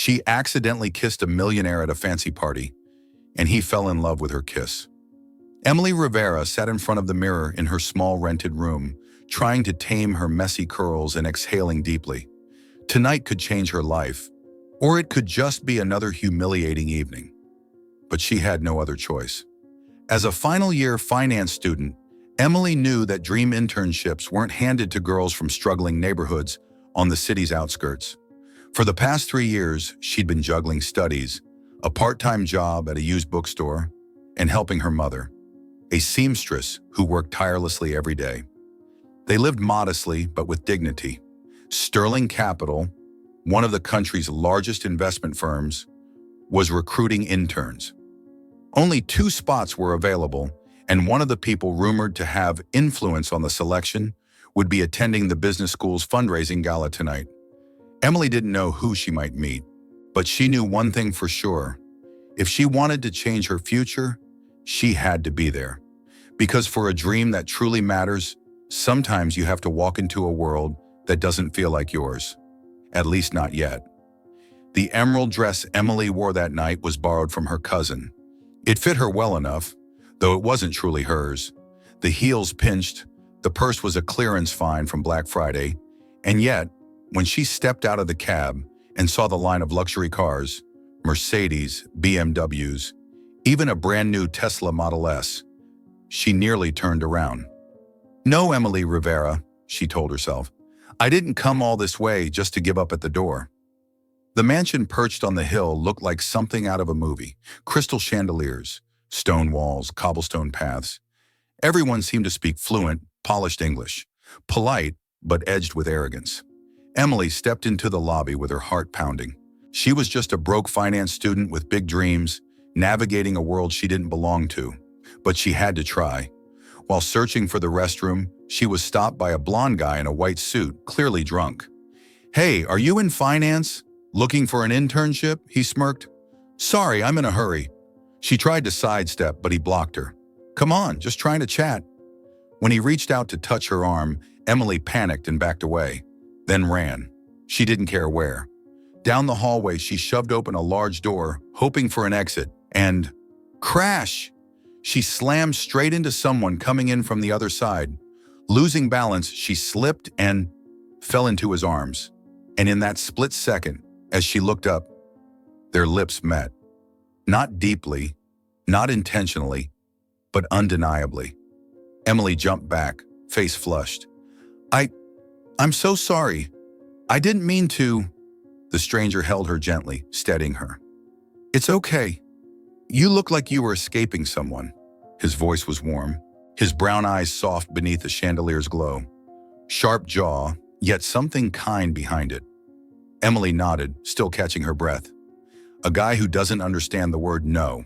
She accidentally kissed a millionaire at a fancy party, and he fell in love with her kiss. Emily Rivera sat in front of the mirror in her small rented room, trying to tame her messy curls and exhaling deeply. Tonight could change her life, or it could just be another humiliating evening. But she had no other choice. As a final-year finance student, Emily knew that dream internships weren't handed to girls from struggling neighborhoods on the city's outskirts. For the past 3 years, she'd been juggling studies, a part-time job at a used bookstore, and helping her mother, a seamstress who worked tirelessly every day. They lived modestly but with dignity. Sterling Capital, one of the country's largest investment firms, was recruiting interns. Only 2 spots were available, and one of the people rumored to have influence on the selection would be attending the business school's fundraising gala tonight. Emily didn't know who she might meet, but she knew one thing for sure. If she wanted to change her future, she had to be there. Because for a dream that truly matters, sometimes you have to walk into a world that doesn't feel like yours. At least not yet. The emerald dress Emily wore that night was borrowed from her cousin. It fit her well enough, though it wasn't truly hers. The heels pinched, the purse was a clearance find from Black Friday, and yet, when she stepped out of the cab and saw the line of luxury cars, Mercedes, BMWs, even a brand new Tesla Model S, she nearly turned around. "No, Emily Rivera," she told herself. "I didn't come all this way just to give up at the door." The mansion perched on the hill looked like something out of a movie. Crystal chandeliers, stone walls, cobblestone paths. Everyone seemed to speak fluent, polished English, polite but edged with arrogance. Emily stepped into the lobby with her heart pounding. She was just a broke finance student with big dreams, navigating a world she didn't belong to. But she had to try. While searching for the restroom, she was stopped by a blonde guy in a white suit, clearly drunk. "Hey, are you in finance? Looking for an internship?" he smirked. "Sorry, I'm in a hurry." She tried to sidestep, but he blocked her. "Come on, just trying to chat." When he reached out to touch her arm, Emily panicked and backed away, then ran. She didn't care where. Down the hallway, she shoved open a large door, hoping for an exit, and crash! She slammed straight into someone coming in from the other side. Losing balance, she slipped and fell into his arms. And in that split second, as she looked up, their lips met. Not deeply, not intentionally, but undeniably. Emily jumped back, face flushed. I'm so sorry. I didn't mean to." The stranger held her gently, steadying her. "It's okay. You look like you were escaping someone." His voice was warm, his brown eyes soft beneath the chandelier's glow. Sharp jaw, yet something kind behind it. Emily nodded, still catching her breath. A guy who doesn't understand the word no.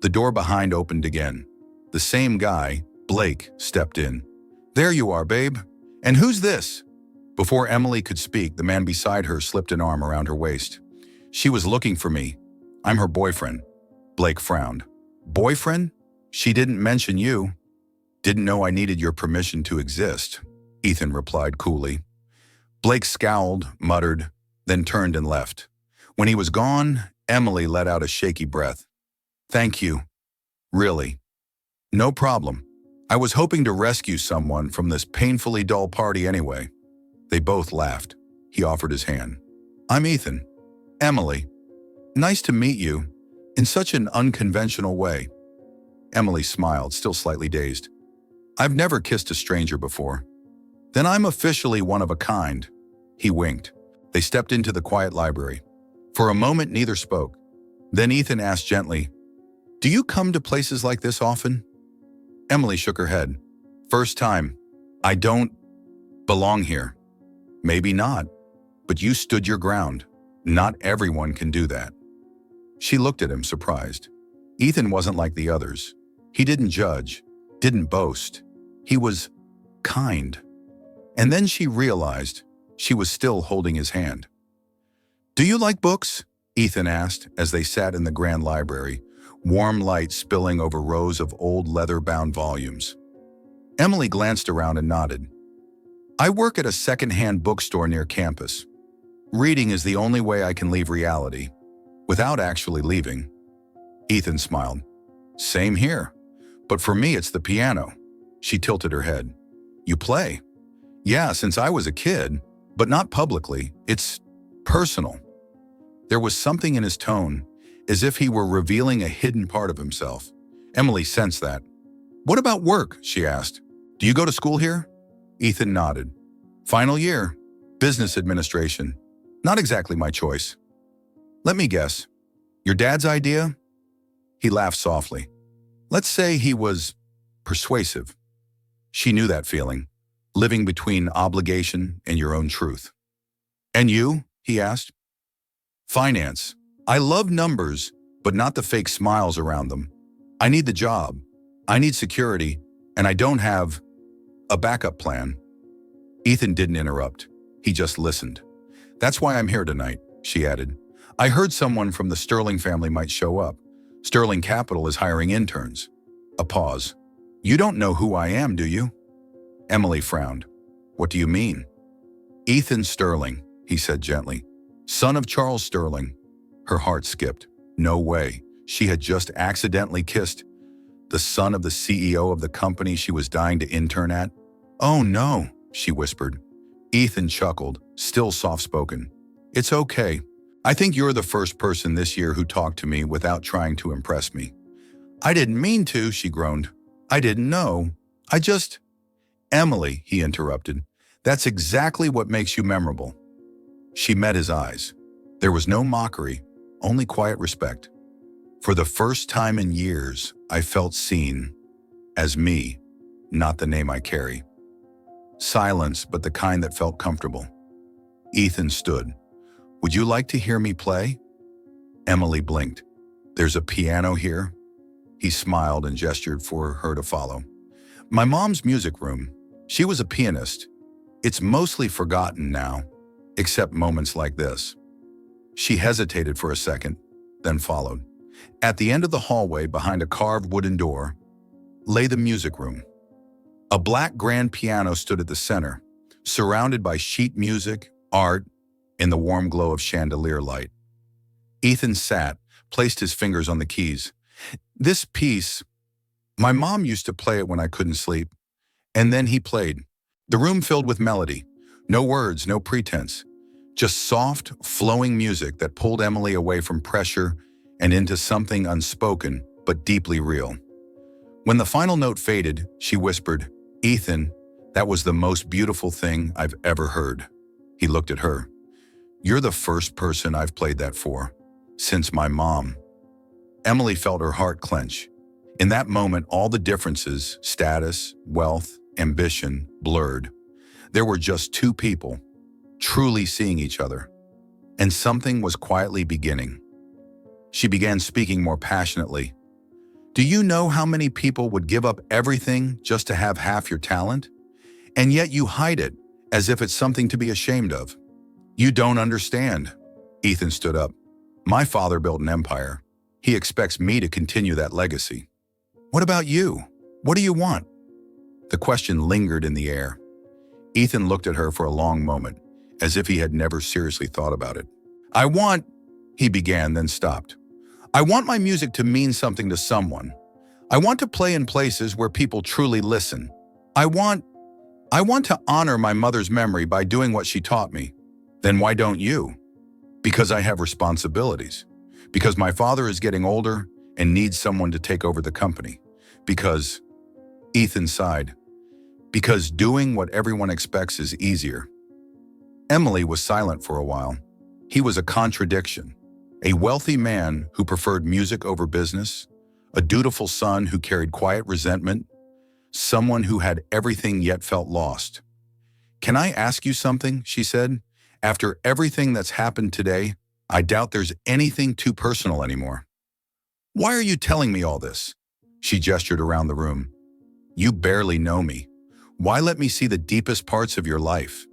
The door behind opened again. The same guy, Blake, stepped in. "There you are, babe. And who's this?" Before Emily could speak, the man beside her slipped an arm around her waist. "She was looking for me. I'm her boyfriend." Blake frowned. "Boyfriend? She didn't mention you." "Didn't know I needed your permission to exist," Ethan replied coolly. Blake scowled, muttered, then turned and left. When he was gone, Emily let out a shaky breath. "Thank you. Really. No problem. I was hoping to rescue someone from this painfully dull party anyway." They both laughed. He offered his hand. "I'm Ethan. Emily. Nice to meet you, in such an unconventional way." Emily smiled, still slightly dazed. "I've never kissed a stranger before." "Then I'm officially one of a kind." He winked. They stepped into the quiet library. For a moment, neither spoke. Then Ethan asked gently, "Do you come to places like this often?" Emily shook her head. "First time. I don't belong here." "Maybe not, but you stood your ground. Not everyone can do that." She looked at him, surprised. Ethan wasn't like the others. He didn't judge, didn't boast. He was kind. And then she realized she was still holding his hand. "Do you like books?" Ethan asked as they sat in the grand library, warm light spilling over rows of old leather-bound volumes. Emily glanced around and nodded. "I work at a second-hand bookstore near campus." Reading is the only way I can leave reality, without actually leaving. Ethan smiled. Same here. But for me, it's the piano. She tilted her head. You play? Yeah, since I was a kid, but not publicly. It's personal. There was something in his tone, as if he were revealing a hidden part of himself. Emily sensed that. What about work? She asked. Do you go to school here? Ethan nodded. Final year. Business administration. Not exactly my choice. Let me guess. Your dad's idea? He laughed softly. Let's say he was persuasive. She knew that feeling, living between obligation and your own truth. And you? He asked. Finance. I love numbers, but not the fake smiles around them. I need the job. I need security, and I don't have a backup plan. Ethan didn't interrupt. He just listened. That's why I'm here tonight, she added. I heard someone from the Sterling family might show up. Sterling Capital is hiring interns. A pause. You don't know who I am, do you? Emily frowned. What do you mean? Ethan Sterling, he said gently. Son of Charles Sterling. Her heart skipped. No way. She had just accidentally kissed the son of the CEO of the company she was dying to intern at. Oh no, she whispered. Ethan chuckled, still soft-spoken. It's okay. I think you're the first person this year who talked to me without trying to impress me. I didn't mean to, she groaned. I didn't know. I just… Emily, he interrupted. That's exactly what makes you memorable. She met his eyes. There was no mockery, only quiet respect. For the first time in years, I felt seen as me, not the name I carry. Silence, but the kind that felt comfortable. Ethan stood. Would you like to hear me play? Emily blinked. There's a piano here? He smiled and gestured for her to follow. My mom's music room. She was a pianist. It's mostly forgotten now, except moments like this. She hesitated for a second, then followed. At the end of the hallway, behind a carved wooden door, lay the music room. A black grand piano stood at the center, surrounded by sheet music, art, and the warm glow of chandelier light. Ethan sat, placed his fingers on the keys. This piece, my mom used to play it when I couldn't sleep. And then he played. The room filled with melody. No words, no pretense. Just soft, flowing music that pulled Emily away from pressure and into something unspoken but deeply real. When the final note faded, she whispered, Ethan, that was the most beautiful thing I've ever heard. He looked at her. You're the first person I've played that for, since my mom. Emily felt her heart clench. In that moment, all the differences, status, wealth, ambition, blurred. There were just two people, truly seeing each other. And something was quietly beginning. She began speaking more passionately. Do you know how many people would give up everything just to have half your talent? And yet you hide it, as if it's something to be ashamed of. You don't understand. Ethan stood up. My father built an empire. He expects me to continue that legacy. What about you? What do you want? The question lingered in the air. Ethan looked at her for a long moment, as if he had never seriously thought about it. I want, he began, then stopped. I want my music to mean something to someone. I want to play in places where people truly listen. I want to honor my mother's memory by doing what she taught me. Then why don't you? Because I have responsibilities. Because my father is getting older and needs someone to take over the company. Because, Ethan sighed, because doing what everyone expects is easier. Emily was silent for a while. He was a contradiction. A wealthy man who preferred music over business, a dutiful son who carried quiet resentment, someone who had everything yet felt lost. Can I ask you something? She said. After everything that's happened today, I doubt there's anything too personal anymore. Why are you telling me all this? She gestured around the room. You barely know me. Why let me see the deepest parts of your life?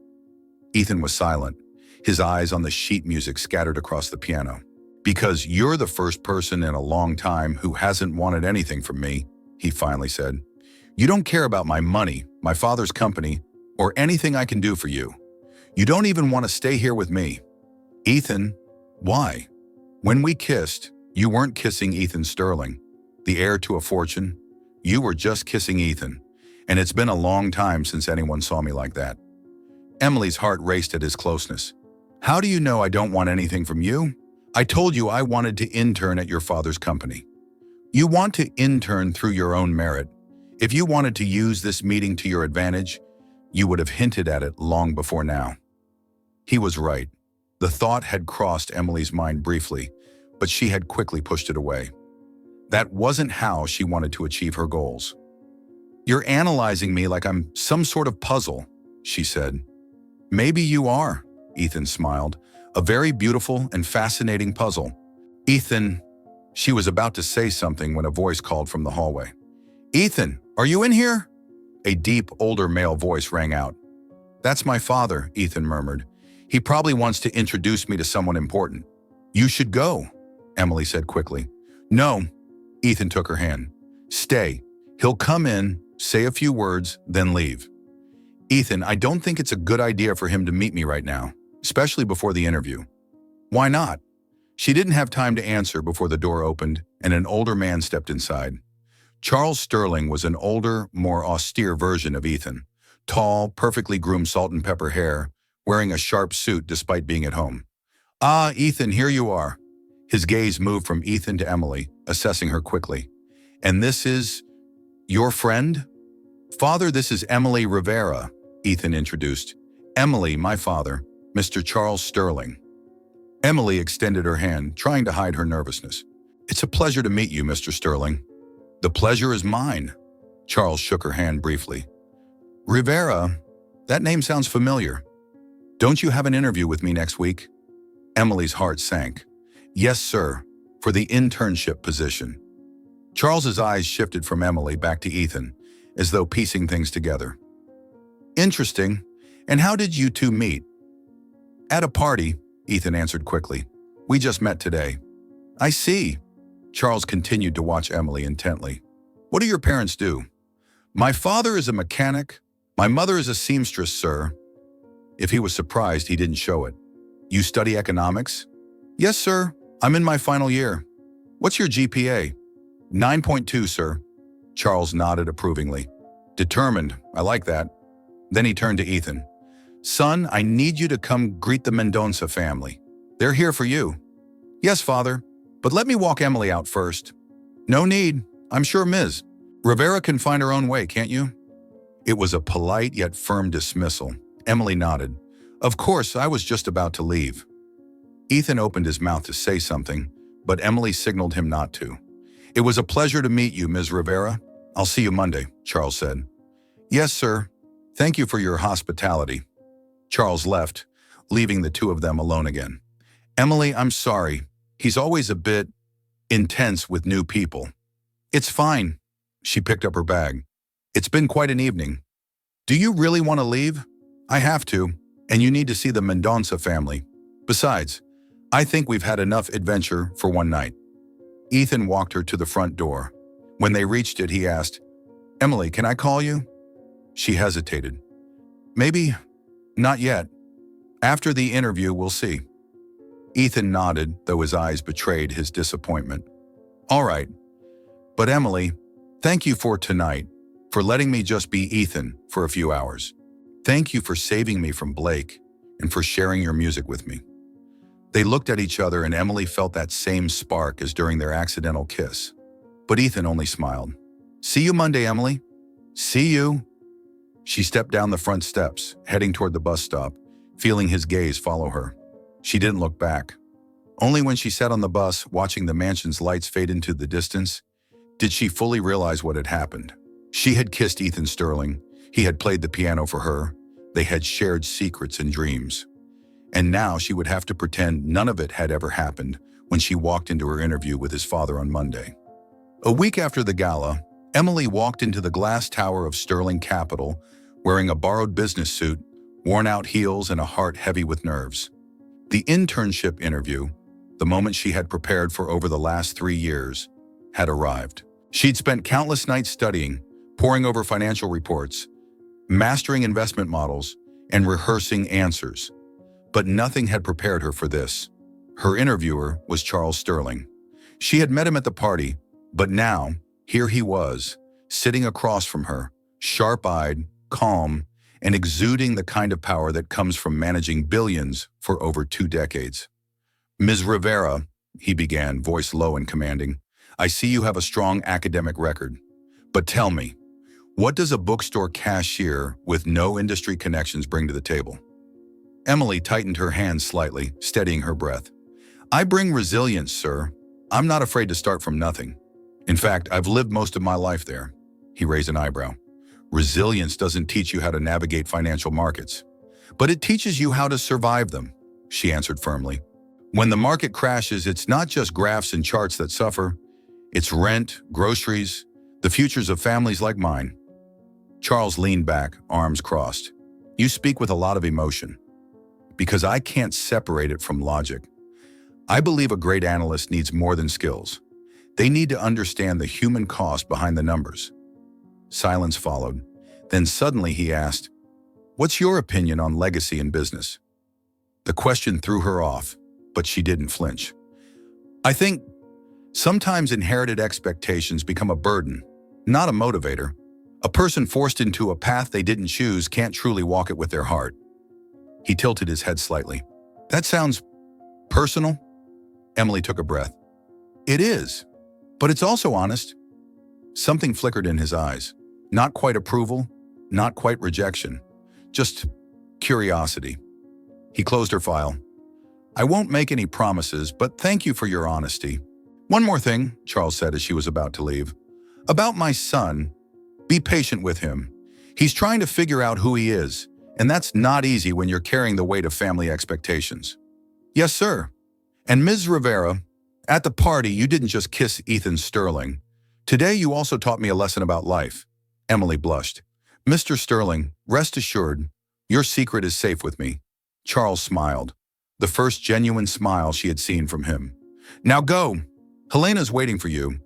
Ethan was silent, his eyes on the sheet music scattered across the piano. Because you're the first person in a long time who hasn't wanted anything from me, he finally said. You don't care about my money, my father's company, or anything I can do for you. You don't even want to stay here with me. Ethan, why? When we kissed, you weren't kissing Ethan Sterling, the heir to a fortune. You were just kissing Ethan, and it's been a long time since anyone saw me like that. Emily's heart raced at his closeness. How do you know I don't want anything from you? I told you I wanted to intern at your father's company. You want to intern through your own merit. If you wanted to use this meeting to your advantage, you would have hinted at it long before now. He was right. The thought had crossed Emily's mind briefly, but she had quickly pushed it away. That wasn't how she wanted to achieve her goals. You're analyzing me like I'm some sort of puzzle, she said. Maybe you are, Ethan smiled. A very beautiful and fascinating puzzle. Ethan, she was about to say something when a voice called from the hallway. Ethan, are you in here? A deep, older male voice rang out. That's my father, Ethan murmured. He probably wants to introduce me to someone important. You should go, Emily said quickly. No, Ethan took her hand. Stay. He'll come in, say a few words, then leave. Ethan, I don't think it's a good idea for him to meet me right now, especially before the interview. Why not? She didn't have time to answer before the door opened and an older man stepped inside. Charles Sterling was an older, more austere version of Ethan. Tall, perfectly groomed salt and pepper hair, wearing a sharp suit despite being at home. Ah, Ethan, here you are. His gaze moved from Ethan to Emily, assessing her quickly. And this is your friend? Father, this is Emily Rivera, Ethan introduced. Emily, my father, Mr. Charles Sterling. Emily extended her hand, trying to hide her nervousness. It's a pleasure to meet you, Mr. Sterling. The pleasure is mine. Charles shook her hand briefly. Rivera, that name sounds familiar. Don't you have an interview with me next week? Emily's heart sank. Yes, sir, for the internship position. Charles's eyes shifted from Emily back to Ethan, as though piecing things together. Interesting. And how did you two meet? At a party, Ethan answered quickly. We just met today. I see. Charles continued to watch Emily intently. What do your parents do? My father is a mechanic. My mother is a seamstress, sir. If he was surprised, he didn't show it. You study economics? Yes, sir. I'm in my final year. What's your GPA? 9.2, sir. Charles nodded approvingly. Determined. I like that. Then he turned to Ethan. Son, I need you to come greet the Mendonça family. They're here for you. Yes, father. But let me walk Emily out first. No need. I'm sure Ms. Rivera can find her own way, can't you? It was a polite yet firm dismissal. Emily nodded. Of course, I was just about to leave. Ethan opened his mouth to say something, but Emily signaled him not to. It was a pleasure to meet you, Ms. Rivera. I'll see you Monday, Charles said. Yes, sir. Thank you for your hospitality. Charles left, leaving the two of them alone again. Emily, I'm sorry. He's always a bit intense with new people. It's fine. She picked up her bag. It's been quite an evening. Do you really want to leave? I have to, and you need to see the Mendonça family. Besides, I think we've had enough adventure for one night. Ethan walked her to the front door. When they reached it, he asked, Emily, can I call you? She hesitated. Maybe not yet. After the interview, we'll see. Ethan nodded, though his eyes betrayed his disappointment. All right. But Emily, thank you for tonight, for letting me just be Ethan for a few hours. Thank you for saving me from Blake and for sharing your music with me. They looked at each other and Emily felt that same spark as during their accidental kiss. But Ethan only smiled. See you Monday, Emily. See you. She stepped down the front steps, heading toward the bus stop, feeling his gaze follow her. She didn't look back. Only when she sat on the bus, watching the mansion's lights fade into the distance, did she fully realize what had happened. She had kissed Ethan Sterling. He had played the piano for her. They had shared secrets and dreams. And now she would have to pretend none of it had ever happened when she walked into her interview with his father on Monday. A week after the gala, Emily walked into the glass tower of Sterling Capital wearing a borrowed business suit, worn-out heels, and a heart heavy with nerves. The internship interview, the moment she had prepared for over the last 3 years, had arrived. She'd spent countless nights studying, poring over financial reports, mastering investment models, and rehearsing answers. But nothing had prepared her for this. Her interviewer was Charles Sterling. She had met him at the party, but now, here he was, sitting across from her, sharp-eyed, calm, and exuding the kind of power that comes from managing billions for over 2 decades. "Ms. Rivera," he began, voice low and commanding, "I see you have a strong academic record. But tell me, what does a bookstore cashier with no industry connections bring to the table?" Emily tightened her hands slightly, steadying her breath. "I bring resilience, sir. I'm not afraid to start from nothing. In fact, I've lived most of my life there." He raised an eyebrow. "Resilience doesn't teach you how to navigate financial markets, but it teaches you how to survive them," she answered firmly. "When the market crashes, it's not just graphs and charts that suffer. It's rent, groceries, the futures of families like mine." Charles leaned back, arms crossed. "You speak with a lot of emotion, because I can't separate it from logic. I believe a great analyst needs more than skills. They need to understand the human cost behind the numbers." Silence followed. Then suddenly he asked, "What's your opinion on legacy in business?" The question threw her off, but she didn't flinch. "I think sometimes inherited expectations become a burden, not a motivator. A person forced into a path they didn't choose can't truly walk it with their heart." He tilted his head slightly. "That sounds personal?" Emily took a breath. "It is, but it's also honest." Something flickered in his eyes. Not quite approval, not quite rejection, just curiosity. He closed her file. "I won't make any promises, but thank you for your honesty. One more thing," Charles said as she was about to leave. "About my son, be patient with him. He's trying to figure out who he is, and that's not easy when you're carrying the weight of family expectations." "Yes, sir. And Ms. Rivera, at the party, you didn't just kiss Ethan Sterling. Today you also taught me a lesson about life." Emily blushed. "Mr. Sterling, rest assured, your secret is safe with me." Charles smiled, the first genuine smile she had seen from him. "Now go. Helena's waiting for you."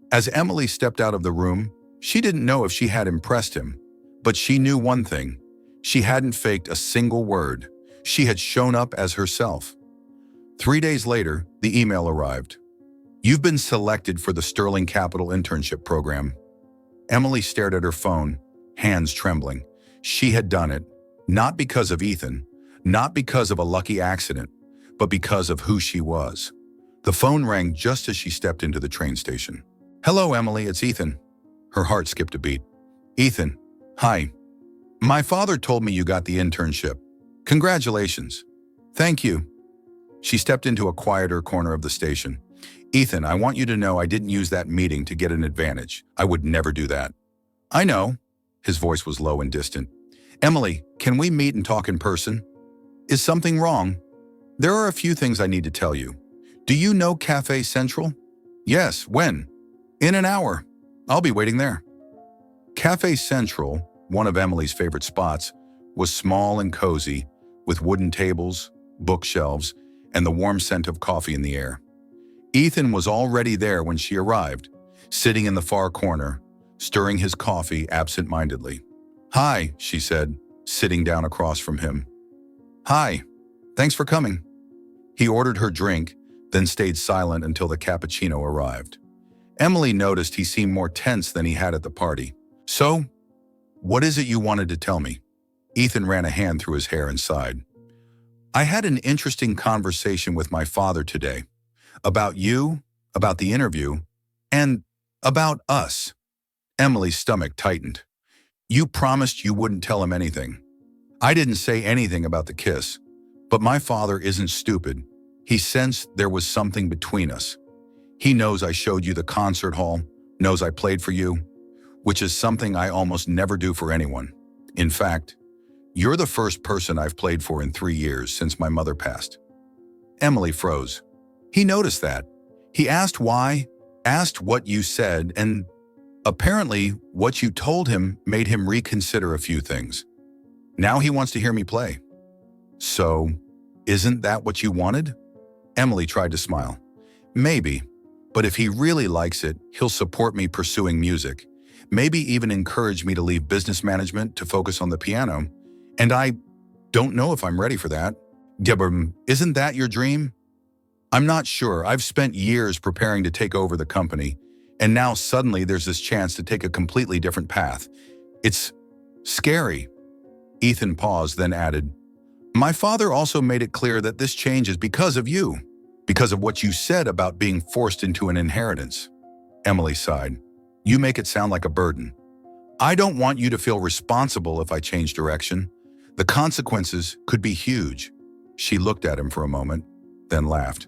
As Emily stepped out of the room, she didn't know if she had impressed him, but she knew one thing. She hadn't faked a single word. She had shown up as herself. 3 days later, the email arrived. "You've been selected for the Sterling Capital internship program." Emily stared at her phone, hands trembling. She had done it, not because of Ethan, not because of a lucky accident, but because of who she was. The phone rang just as she stepped into the train station. "Hello, Emily, it's Ethan." Her heart skipped a beat. "Ethan, hi. My father told me you got the internship. Congratulations." "Thank you." She stepped into a quieter corner of the station. "Ethan, I want you to know I didn't use that meeting to get an advantage. I would never do that." "I know." His voice was low and distant. "Emily, can we meet and talk in person?" "Is something wrong?" "There are a few things I need to tell you. Do you know Cafe Central?" "Yes, when?" "In an hour. I'll be waiting there." Cafe Central, one of Emily's favorite spots, was small and cozy, with wooden tables, bookshelves, and the warm scent of coffee in the air. Ethan was already there when she arrived, sitting in the far corner, stirring his coffee absent-mindedly. "Hi," she said, sitting down across from him. "Hi. Thanks for coming." He ordered her drink, then stayed silent until the cappuccino arrived. Emily noticed he seemed more tense than he had at the party. "So, what is it you wanted to tell me?" Ethan ran a hand through his hair and sighed. "I had an interesting conversation with my father today. About you, about the interview, and about us." Emily's stomach tightened. "You promised you wouldn't tell him anything." "I didn't say anything about the kiss, but my father isn't stupid. He sensed there was something between us. He knows I showed you the concert hall, knows I played for you, which is something I almost never do for anyone. In fact, you're the first person I've played for in 3 years since my mother passed." Emily froze. He noticed that. He asked why, asked what you said, and apparently what you told him made him reconsider a few things. Now he wants to hear me play. "So, isn't that what you wanted?" Emily tried to smile. "Maybe, but if he really likes it, he'll support me pursuing music, maybe even encourage me to leave business management to focus on the piano, and I don't know if I'm ready for that." Isn't that your dream? I'm not sure. I've spent years preparing to take over the company, and now suddenly there's this chance to take a completely different path. It's scary. Ethan paused, then added, my father also made it clear that this change is because of you, because of what you said about being forced into an inheritance. Emily sighed. You make it sound like a burden. I don't want you to feel responsible if I change direction. The consequences could be huge. She looked at him for a moment, then laughed.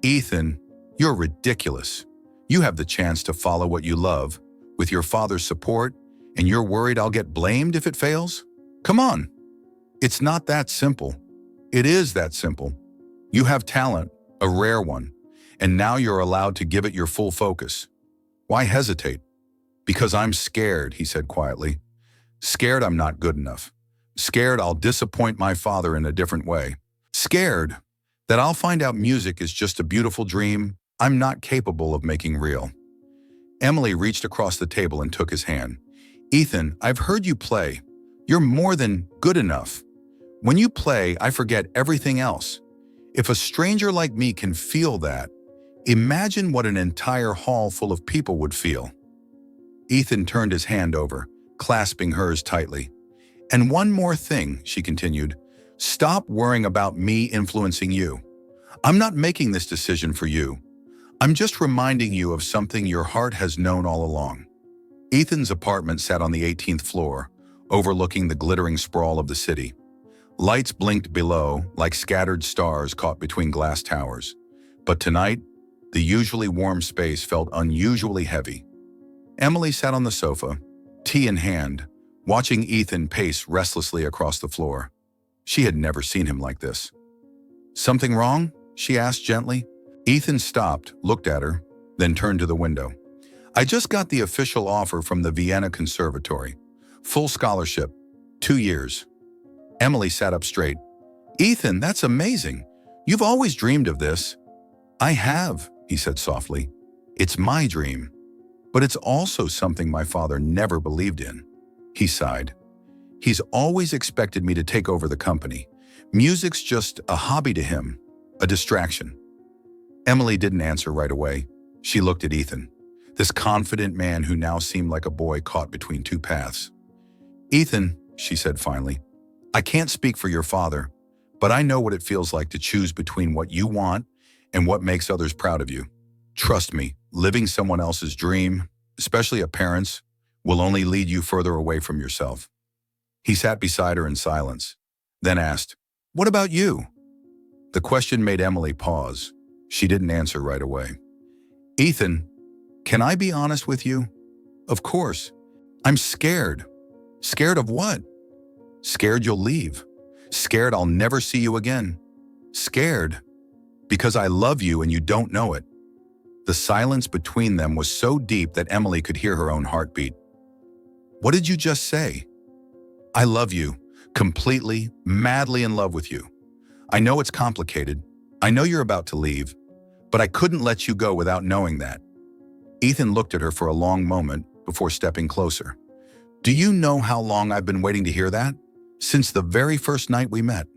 Ethan, you're ridiculous. You have the chance to follow what you love, with your father's support, and you're worried I'll get blamed if it fails? Come on. It's not that simple. It is that simple. You have talent, a rare one, and now you're allowed to give it your full focus. Why hesitate? Because I'm scared, he said quietly. Scared I'm not good enough. Scared I'll disappoint my father in a different way. Scared that I'll find out music is just a beautiful dream I'm not capable of making real. Emily reached across the table and took his hand. Ethan, I've heard you play. You're more than good enough. When you play, I forget everything else. If a stranger like me can feel that, imagine what an entire hall full of people would feel. Ethan turned his hand over, clasping hers tightly. And one more thing, she continued. Stop worrying about me influencing you. I'm not making this decision for you. I'm just reminding you of something your heart has known all along. Ethan's apartment sat on the 18th floor, overlooking the glittering sprawl of the city. Lights blinked below like scattered stars caught between glass towers. But tonight, the usually warm space felt unusually heavy. Emily sat on the sofa, tea in hand, watching Ethan pace restlessly across the floor. She had never seen him like this. Something wrong? She asked gently. Ethan stopped, looked at her, then turned to the window. I just got the official offer from the Vienna Conservatory. Full scholarship, 2 years. Emily sat up straight. Ethan, that's amazing. You've always dreamed of this. I have, he said softly. It's my dream. But it's also something my father never believed in. He sighed. He's always expected me to take over the company. Music's just a hobby to him, a distraction. Emily didn't answer right away. She looked at Ethan, this confident man who now seemed like a boy caught between two paths. Ethan, she said finally, I can't speak for your father, but I know what it feels like to choose between what you want and what makes others proud of you. Trust me, living someone else's dream, especially a parent's, will only lead you further away from yourself. He sat beside her in silence, then asked, What about you? The question made Emily pause. She didn't answer right away. Ethan, can I be honest with you? Of course. I'm scared. Scared of what? Scared you'll leave. Scared I'll never see you again. Scared because I love you and you don't know it. The silence between them was so deep that Emily could hear her own heartbeat. What did you just say? I love you, completely, madly in love with you. I know it's complicated. I know you're about to leave, but I couldn't let you go without knowing that. Ethan looked at her for a long moment before stepping closer. Do you know how long I've been waiting to hear that? Since the very first night we met.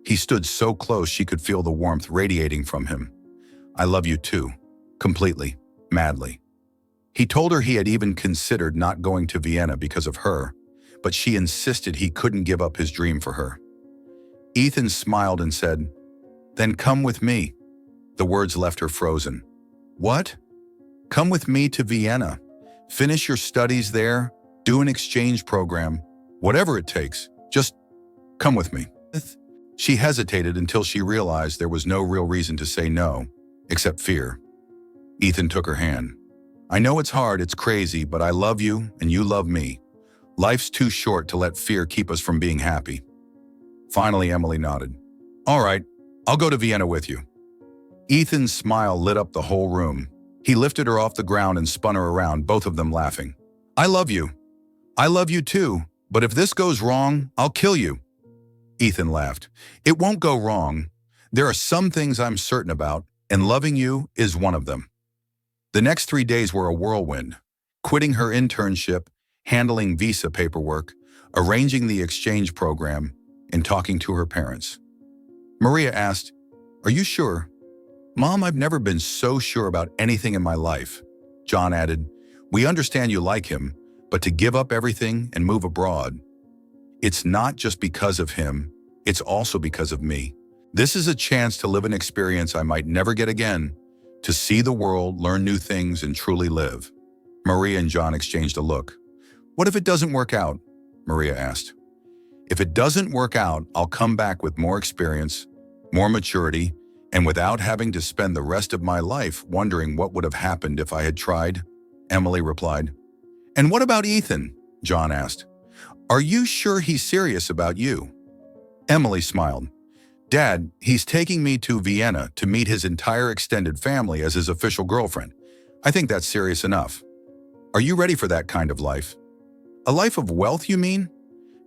He stood so close she could feel the warmth radiating from him. I love you too, completely, madly. He told her he had even considered not going to Vienna because of her, but she insisted he couldn't give up his dream for her. Ethan smiled and said, Then come with me. The words left her frozen. What? Come with me to Vienna. Finish your studies there, do an exchange program, whatever it takes. Just come with me. She hesitated until she realized there was no real reason to say no, except fear. Ethan took her hand. I know it's hard, it's crazy, but I love you and you love me. Life's too short to let fear keep us from being happy. Finally, Emily nodded. All right, I'll go to Vienna with you. Ethan's smile lit up the whole room. He lifted her off the ground and spun her around, both of them laughing. I love you. I love you too, but if this goes wrong, I'll kill you. Ethan laughed. It won't go wrong. There are some things I'm certain about, and loving you is one of them. The next 3 days were a whirlwind. Quitting her internship, handling visa paperwork, arranging the exchange program, and talking to her parents. Maria asked, "Are you sure?" "Mom, I've never been so sure about anything in my life." John added, "We understand you like him, but to give up everything and move abroad, it's not just because of him, it's also because of me. This is a chance to live an experience I might never get again, to see the world, learn new things, and truly live." Maria and John exchanged a look. "What if it doesn't work out?" Maria asked. "If it doesn't work out, I'll come back with more experience, more maturity, and without having to spend the rest of my life wondering what would have happened if I had tried," Emily replied. "And what about Ethan?" John asked. "Are you sure he's serious about you?" Emily smiled. "Dad, he's taking me to Vienna to meet his entire extended family as his official girlfriend. I think that's serious enough." "Are you ready for that kind of life?" "A life of wealth, you mean?"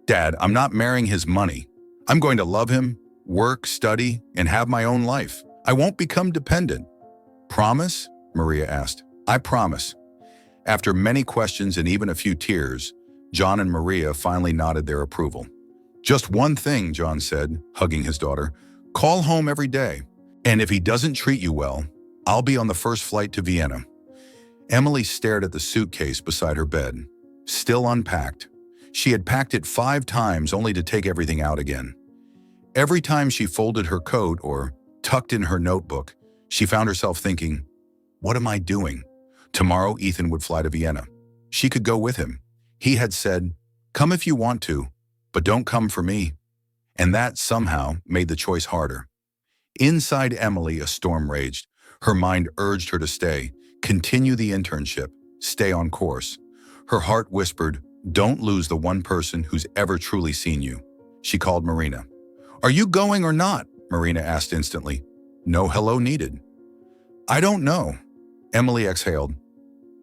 "Dad, I'm not marrying his money. I'm going to love him, work, study, and have my own life. I won't become dependent." "Promise?" Maria asked. "I promise." After many questions and even a few tears, John and Maria finally nodded their approval. "Just one thing," John said, hugging his daughter. "Call home every day. And if he doesn't treat you well, I'll be on the first flight to Vienna." Emily stared at the suitcase beside her bed, still unpacked. She had packed it 5 times only to take everything out again. Every time she folded her coat or tucked in her notebook, she found herself thinking, "What am I doing?" Tomorrow, Ethan would fly to Vienna. She could go with him. He had said, "Come if you want to, but don't come for me." And that somehow made the choice harder. Inside Emily, a storm raged. Her mind urged her to stay, continue the internship, stay on course. Her heart whispered, "Don't lose the one person who's ever truly seen you." She called Marina. "Are you going or not?" Marina asked instantly. No hello needed. "I don't know." Emily exhaled.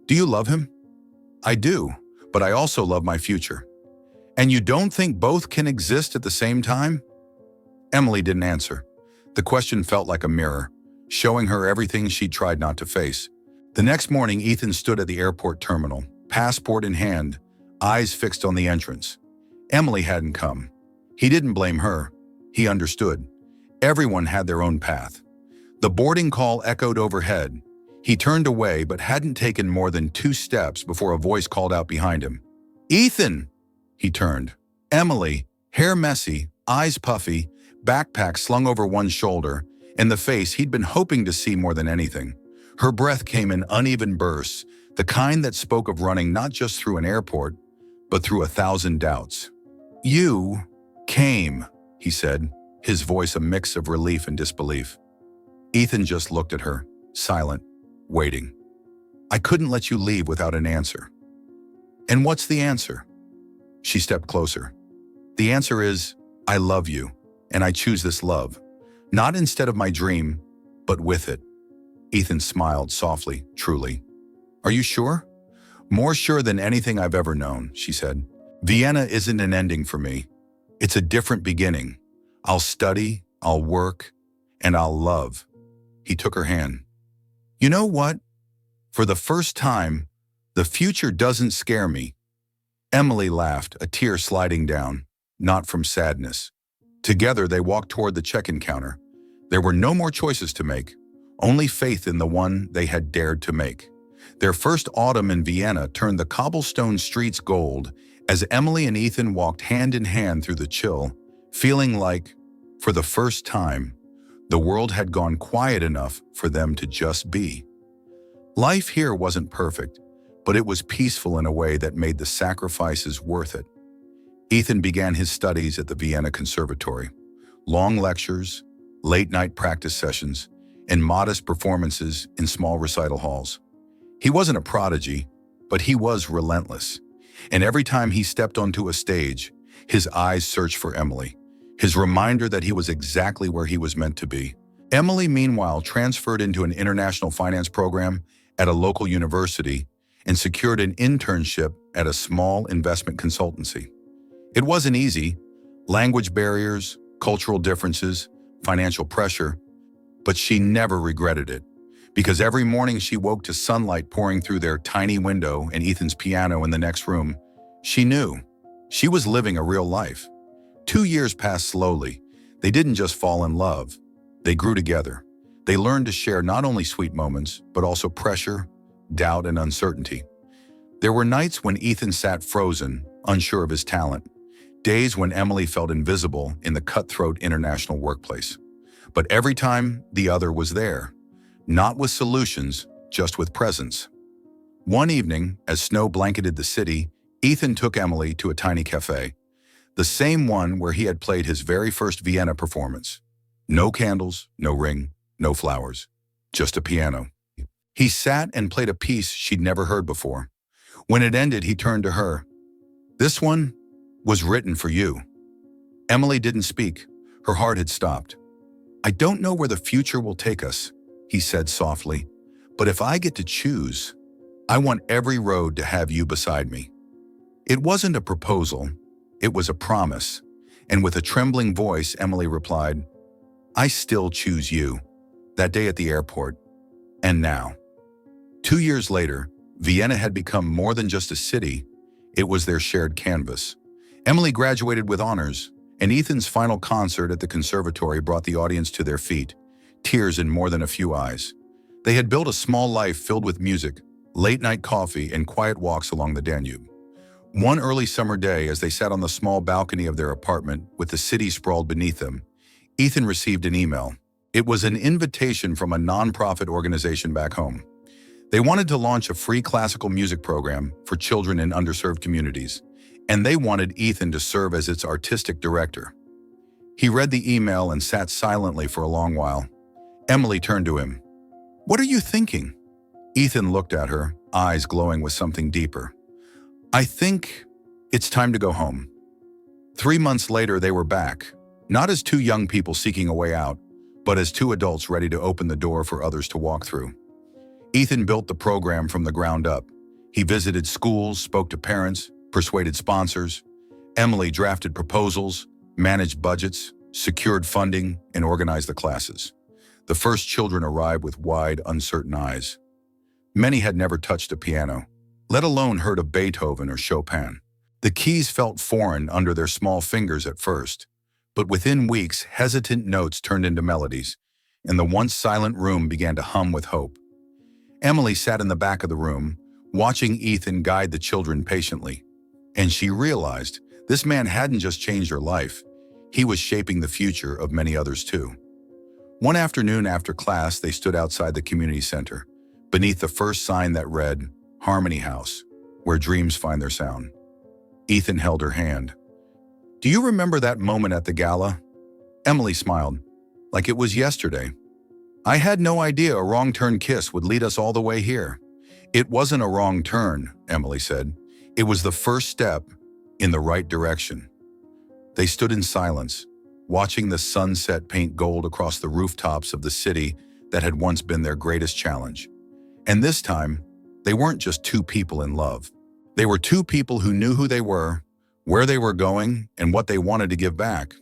"Do you love him?" "I do, but I also love my future." "And you don't think both can exist at the same time?" Emily didn't answer. The question felt like a mirror, showing her everything she'd tried not to face. The next morning, Ethan stood at the airport terminal, passport in hand, eyes fixed on the entrance. Emily hadn't come. He didn't blame her. He understood. Everyone had their own path. The boarding call echoed overhead. He turned away but hadn't taken more than 2 steps before a voice called out behind him. "Ethan!" He turned. Emily, hair messy, eyes puffy, backpack slung over one shoulder, and the face he'd been hoping to see more than anything. Her breath came in uneven bursts, the kind that spoke of running not just through an airport, but through 1,000 doubts. "You came," he said, his voice a mix of relief and disbelief. Ethan just looked at her, silent, waiting. "I couldn't let you leave without an answer." "And what's the answer?" She stepped closer. "The answer is, I love you, and I choose this love. Not instead of my dream, but with it." Ethan smiled softly, truly. "Are you sure?" "More sure than anything I've ever known," she said. "Vienna isn't an ending for me. It's a different beginning. I'll study, I'll work, and I'll love." He took her hand. "You know what? For the first time, the future doesn't scare me." Emily laughed, a tear sliding down, not from sadness. Together, they walked toward the check-in counter. There were no more choices to make, only faith in the one they had dared to make. Their first autumn in Vienna turned the cobblestone streets gold as Emily and Ethan walked hand in hand through the chill, feeling like, for the first time, the world had gone quiet enough for them to just be. Life here wasn't perfect, but it was peaceful in a way that made the sacrifices worth it. Ethan began his studies at the Vienna Conservatory. Long lectures, late-night practice sessions, and modest performances in small recital halls. He wasn't a prodigy, but he was relentless. And every time he stepped onto a stage, his eyes searched for Emily, his reminder that he was exactly where he was meant to be. Emily, meanwhile, transferred into an international finance program at a local university and secured an internship at a small investment consultancy. It wasn't easy, language barriers, cultural differences, financial pressure, but she never regretted it, because every morning she woke to sunlight pouring through their tiny window and Ethan's piano in the next room. She knew she was living a real life. 2 years passed slowly, They didn't just fall in love. They grew together. They learned to share not only sweet moments, but also pressure, doubt, and uncertainty. There were nights when Ethan sat frozen, unsure of his talent. Days when Emily felt invisible in the cutthroat international workplace. But every time, the other was there. Not with solutions, just with presence. One evening, as snow blanketed the city, Ethan took Emily to a tiny cafe. The same one where he had played his very first Vienna performance. No candles, no ring, no flowers. Just a piano. He sat and played a piece she'd never heard before. When it ended, he turned to her. "This one was written for you." Emily didn't speak. Her heart had stopped. "I don't know where the future will take us," he said softly, "but if I get to choose, I want every road to have you beside me." It wasn't a proposal, it was a promise, and with a trembling voice, Emily replied, "I still choose you." That day at the airport, and now. 2 years later, Vienna had become more than just a city, it was their shared canvas. Emily graduated with honors, and Ethan's final concert at the conservatory brought the audience to their feet, tears in more than a few eyes. They had built a small life filled with music, late-night coffee, and quiet walks along the Danube. One early summer day, as they sat on the small balcony of their apartment with the city sprawled beneath them, Ethan received an email. It was an invitation from a nonprofit organization back home. They wanted to launch a free classical music program for children in underserved communities, and they wanted Ethan to serve as its artistic director. He read the email and sat silently for a long while. Emily turned to him. "What are you thinking?" Ethan looked at her, eyes glowing with something deeper. "I think it's time to go home." 3 months later, they were back, not as two young people seeking a way out, but as two adults ready to open the door for others to walk through. Ethan built the program from the ground up. He visited schools, spoke to parents, persuaded sponsors. Emily drafted proposals, managed budgets, secured funding, and organized the classes. The first children arrived with wide, uncertain eyes. Many had never touched a piano, let alone heard of Beethoven or Chopin. The keys felt foreign under their small fingers at first, but within weeks, hesitant notes turned into melodies, and the once silent room began to hum with hope. Emily sat in the back of the room, watching Ethan guide the children patiently, and she realized this man hadn't just changed her life, he was shaping the future of many others too. One afternoon after class, they stood outside the community center, beneath the first sign that read, "Harmony House, where dreams find their sound." Ethan held her hand. "Do you remember that moment at the gala?" Emily smiled, like it was yesterday. "I had no idea a wrong-turn kiss would lead us all the way here." "It wasn't a wrong turn," Emily said. "It was the first step in the right direction." They stood in silence, watching the sunset paint gold across the rooftops of the city that had once been their greatest challenge. And this time, they weren't just two people in love. They were two people who knew who they were, where they were going, and what they wanted to give back.